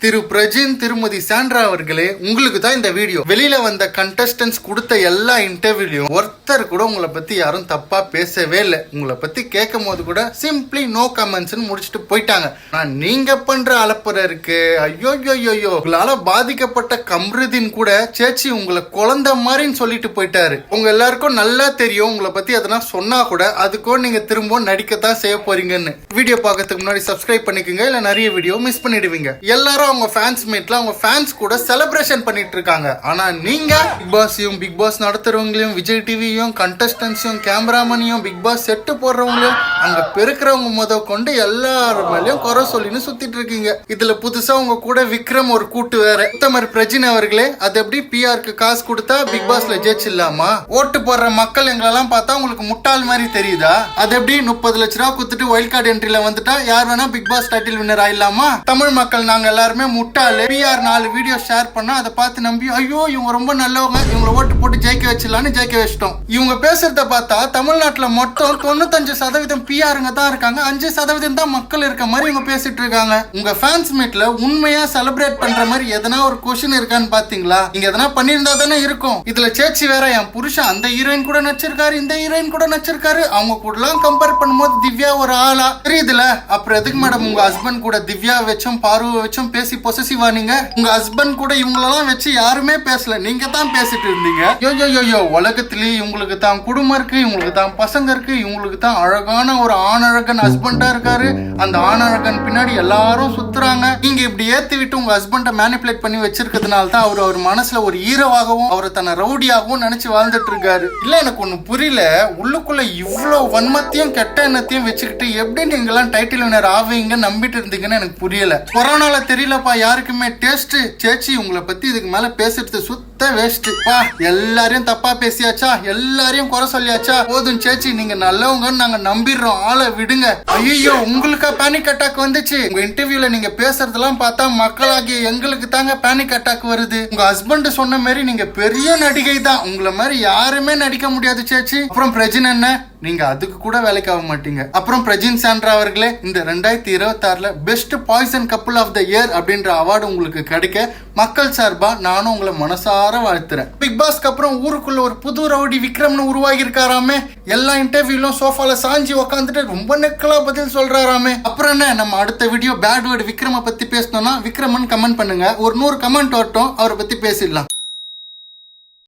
திரு பிரஜின் திருமதி சாண்ட்ரா அவர்களே, உங்களுக்கு தான் இந்த வீடியோ. வெளியில வந்த கண்டஸ்டன்ஸ் கொடுத்த எல்லா இன்டர்வியூலையும் ஒருத்தர் கூட உங்களை பத்தி யாரும் தப்பா பேசவே இல்லை. உங்களை பத்தி கேட்கும் போது கூட சிம்பிளி நோ கமெண்ட்ஸ் முடிச்சுட்டு போயிட்டாங்க. நான் நீங்க பண்ற அலப்பறை இருக்கு, ஐயோ ஐயோ, உங்களால பாதிக்கப்பட்ட கம்ருதீன் கூட சேச்சி உங்களை குழந்தை மாதிரின்னு சொல்லிட்டு போயிட்டாரு. உங்க எல்லாருக்கும் நல்லா தெரியும் உங்களை பத்தி அதெல்லாம் சொன்னா கூட அதுக்கும் நீங்க திரும்ப நடிக்கத்தான் செய்ய போறீங்கன்னு. வீடியோ பார்க்கறதுக்கு முன்னாடி சப்ஸ்கிரைப் பண்ணிக்கோங்க, இல்ல நிறைய வீடியோ மிஸ் பண்ணிடுவீங்க. எல்லாரும் அவங்க ஃபேன்ஸ் மீட்ல அவங்க ஃபேன்ஸ் கூட செலிப்ரேஷன் பண்ணிட்டு இருக்காங்க. ஆனா நீங்க பிக் பாஸ் நடத்துறவங்களையும், விஜய் டிவியும், கண்டஸ்டன்ஸையும், கேமராமனையும், பிக் பாஸ் செட்டு போடுறவங்களையும், அங்க பெருக்கிறவங்க முத கொண்டு எல்லாரு மேலயும் குறை சொல்லின்னு சுத்திட்டு இருக்கீங்க. இதுல புதுசா உங்க கூட விக்ரம் ஒரு கூட்டு வேற. உத்தமர் பிரஜின் அவர்களே, அது எப்படி பிஆருக்கு காசு கொடுத்தா பிக் பாஸ்ல ஜெயிச்சிடலாமா? ஓட்டு போடுற மக்கள் எங்களெல்லாம் பார்த்தா உங்களுக்கு முட்டாள் மாதிரி தெரியுதா? அது எப்படி 30 லட்ச ரூபா குத்துட்டு வைல்ட் கார்டு என்ட்ரில வந்துட்டா யார் வேணா பிக் பாஸ் டைட்டில் வின்னர் ஆயிடலாமா? தமிழ் மக்கள் நாங்க எல்லாரும் முட்டாளு. பிஆர் 4 வீடியோ ஷேர் பண்ணா அதை பார்த்து நம்பி ஐயோ இவங்க ரொம்ப நல்லவங்க, இவங்களை ஓட்டு போட்டு ஜெயிக்க வச்சிடலான்னு ஜெயிக்க வச்சிட்டோம். இவங்க பேசுறத பார்த்தா தமிழ்நாட்டுல மொத்தம் 95% பிஆருங்க தான் இருக்காங்க, 5% தான் மக்கள் இருக்க மாதிரி இவங்க பேசிட்டு இருக்காங்க. உங்க ஃபேன்ஸ் மீட்ல உண்மையா செலிப்ரேட் பண்ற மாதிரி எதனா ஒரு கொஸ்டின் இருக்கான்னு பாத்தீங்களா? இங்க எதனா பண்ணிருந்தா தானே இருக்கும். இதுல சேச்சி வேற என் புருஷன் அந்த ஹீரோயின் கூட நடிச்சிருக்காரு, இந்த ஹீரோயின் கூட நடிச்சிருக்காரு, அவங்க கூட எல்லாம் கம்பேர் பண்ணும்போது திவ்யா ஒரு ஆளா தெரியுதுல. அப்புறம் எதுக்கு மேடம் உங்க ஹஸ்பண்ட் கூட திவ்யா வச்சும் பார்வை வச்சும் பேசி பொசசிவா? நீங்க உங்க ஹஸ்பண்ட் கூட இவங்களெல்லாம் வச்சு யாருமே பேசல, நீங்க தான் பேசிட்டு இருந்தீங்க. யோ உலகத்திலேயே இவங்களுக்கு தான் குடும்பம் இருக்கு, இவங்களுக்கு தான் பசங்க இருக்கு, இவங்களுக்கு தான் அழகான ஒரு ஆணழகன் ஹஸ்பண்டா இருக்காரு, அந்த ஆணழகன் பின்னாடி எல்லாரும் சுத்துறாங்க. நீங்க இப்படி ஏத்தி விட்டு உங்க ஹஸ்பண்ட மேனிபுலேட் பண்ணி வச்சிருக்கிறதுனால தான் அவர் மனசுல ஒரு ஹீரோவாகவும் அவரை தன்னை ரவுடியாகவும் நினைச்சு வாழ்ந்துட்டு இருக்காரு. இல்ல எனக்கு ஒண்ணு புரியல, உள்ளுக்குள்ள இவ்வளவு வன்மத்தையும் கெட்ட எண்ணத்தையும் வச்சுக்கிட்டு எப்படி நீங்க எல்லாம் டைட்டில் வினர் ஆவீங்க நம்பிட்டு இருந்தீங்கன்னு எனக்கு புரியல. கொரோனால தெரியலப்பா யாருக்குமே டேஸ்ட். சேச்சி உங்களை பத்தி இதுக்கு மேல பேசுறது சுத்த வேஸ்ட். எல்லாரையும் தப்பா பேசியாச்சா, எல்லாரையும் குறை சொல்லியாச்சா, போதும் சேச்சி நீங்க நல்லவங்கன்னு நாங்க நம்பிடுறோம், ஆளை விடுங்க. ஐயோ உங்களுக்கா பேனிக் அட்டாக் வந்துச்சு? உங்க இன்டர்வியூல நீங்க பேசுறதெல்லாம் பார்த்தா மக்களாகிய எங்களுக்கு தாங்க பேனிக் அட்டாக் வருது. உங்க ஹஸ்பண்ட் சொன்ன மாதிரி நீங்க பெரிய நடிகை தான், உங்களை மாதிரி யாருமே நடிக்க முடியாது சேச்சி. அப்புறம் பிரஜின் என்ன, நீங்க அதுக்கு கூட வேலைக்கு ஆக மாட்டீங்க. அப்புறம் பிரஜின் சாண்ட்ரா அவர்களே, இந்த 2026ல best poison couple of the year அப்படின்ற அவார்டு உங்களுக்கு கிடைக்க மக்கள் சார்பா நானும் உங்களை மனசார வாழ்த்துறேன். பிக் பாஸ்க்கு அப்புறம் ஊருக்குள்ள ஒரு புது ரவுடி விக்ரம்னு உருவாகி இருக்காராமே. எல்லா இன்டர்வியூலும் சோஃபால சாஞ்சி உக்காந்துட்டு ரொம்ப நெக்கலா பதில் சொல்றாராமே. அப்புறம் என்ன, நம்ம அடுத்த வீடியோ பேட் வேர்டு விக்ரம பத்தி பேசணும்னா விக்ரமன் கமெண்ட் பண்ணுங்க, ஒரு 100 கமெண்ட் வரட்டும், அவரை பத்தி பேசிடலாம்.